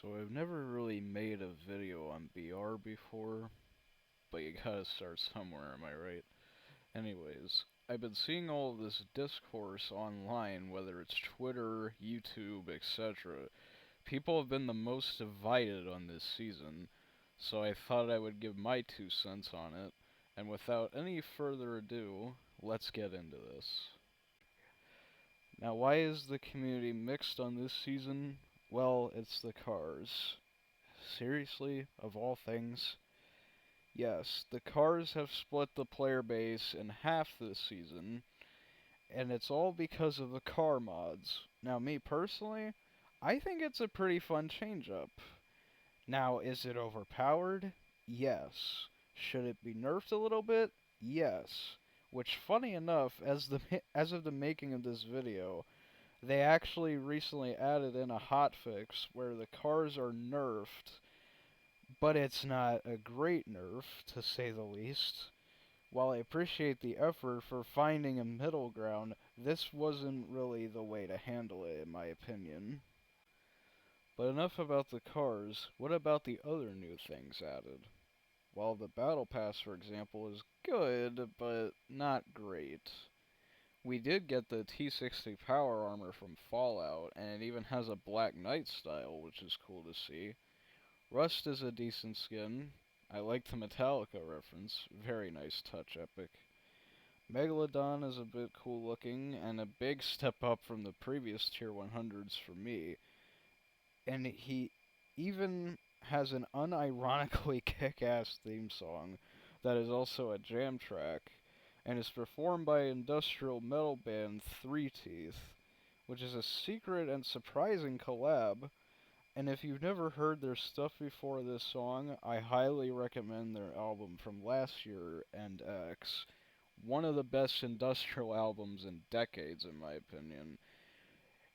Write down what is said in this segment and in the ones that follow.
So I've never really made a video on VR before, but you gotta start somewhere, am I right? Anyways, I've been seeing all of this discourse online, whether it's Twitter, YouTube, etc. People have been the most divided on this season, so I thought I would give my 2 cents on it, and without any further ado, let's get into this. Now, why is the community mixed on this season? Well, it's the cars. Seriously, of all things? Yes, the cars have split the player base in half this season, and it's all because of the car mods. Now, me personally, I think it's a pretty fun change-up. Now, is it overpowered? Yes. Should it be nerfed a little bit? Yes. Which, funny enough, as of the making of this video, they actually recently added in a hotfix where the cars are nerfed, but it's not a great nerf, to say the least. While I appreciate the effort for finding a middle ground, this wasn't really the way to handle it, in my opinion. But enough about the cars, what about the other new things added? Well, the Battle Pass, for example, is good, but not great. We did get the T60 power armor from Fallout, and it even has a Black Knight style, which is cool to see. Rust is a decent skin. I like the Metallica reference. Very nice touch, Epic. Megalodon is a bit cool looking, and a big step up from the previous Tier 100s for me. And he even has an unironically kick-ass theme song that is also a jam track, and is performed by industrial metal band Three Teeth, which is a secret and surprising collab. And if you've never heard their stuff before this song, I highly recommend their album from last year, and X. One of the best industrial albums in decades, in my opinion.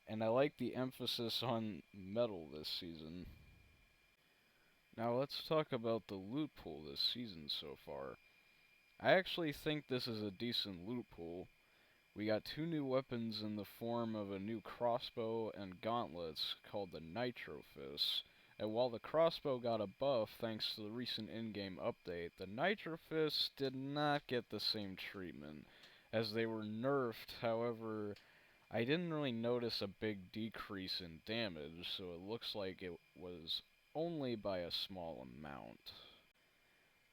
And I like the emphasis on metal this season. Now let's talk about the loot pool this season so far. I actually think this is a decent loot pool. We got 2 new weapons in the form of a new crossbow and gauntlets called the Nitro Fists. And while the crossbow got a buff thanks to the recent in-game update, the Nitro Fists did not get the same treatment, as they were nerfed. However, I didn't really notice a big decrease in damage, so it looks like it was only by a small amount.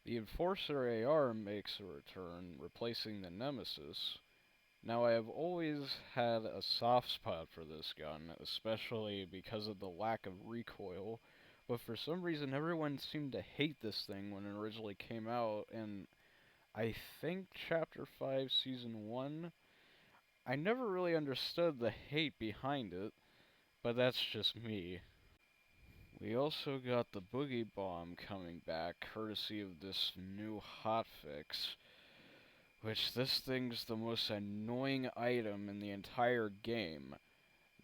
The Enforcer AR makes a return, replacing the Nemesis. Now, I have always had a soft spot for this gun, especially because of the lack of recoil, but for some reason everyone seemed to hate this thing when it originally came out, and I think Chapter 5 Season 1, I never really understood the hate behind it, but that's just me. We also got the Boogie Bomb coming back, courtesy of this new hotfix, which this thing's the most annoying item in the entire game,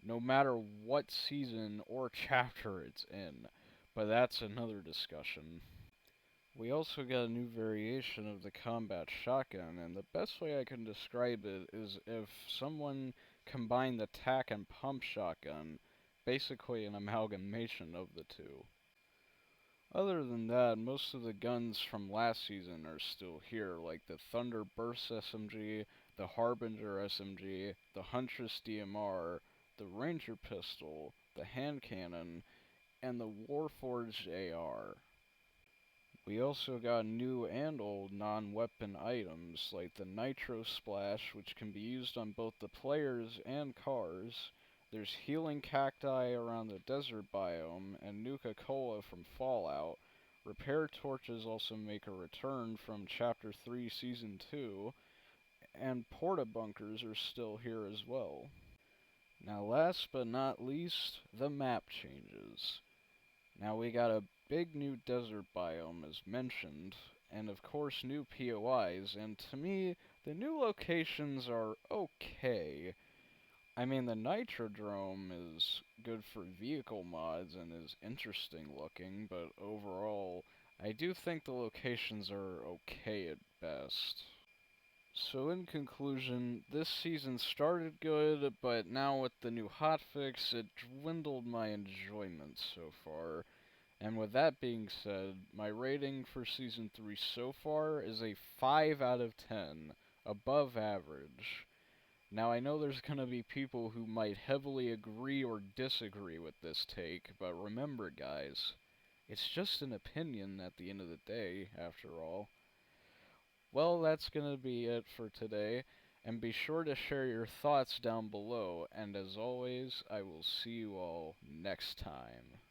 no matter what season or chapter it's in, but that's another discussion. We also got a new variation of the combat shotgun, and the best way I can describe it is if someone combined the tack and pump shotgun, basically an amalgamation of the two. Other than that, most of the guns from last season are still here, like the Thunder Burst SMG, the Harbinger SMG, the Huntress DMR, the Ranger pistol, the hand cannon, and the Warforged AR. We also got new and old non-weapon items, like the Nitro Splash, which can be used on both the players and cars. There's healing cacti around the desert biome, and Nuka-Cola from Fallout. Repair torches also make a return from Chapter 3 Season 2, and porta-bunkers are still here as well. Now last but not least, the map changes. Now we got a big new desert biome as mentioned, and of course new POIs, and to me, the new locations are okay. I mean, the Nitrodrome is good for vehicle mods and is interesting looking, but overall, I do think the locations are okay at best. So in conclusion, this season started good, but now with the new hotfix, it dwindled my enjoyment so far. And with that being said, my rating for Season 3 so far is a 5 out of 10, above average. Now I know there's gonna be people who might heavily agree or disagree with this take, but remember guys, it's just an opinion at the end of the day, after all. Well, that's gonna be it for today, and be sure to share your thoughts down below, and as always, I will see you all next time.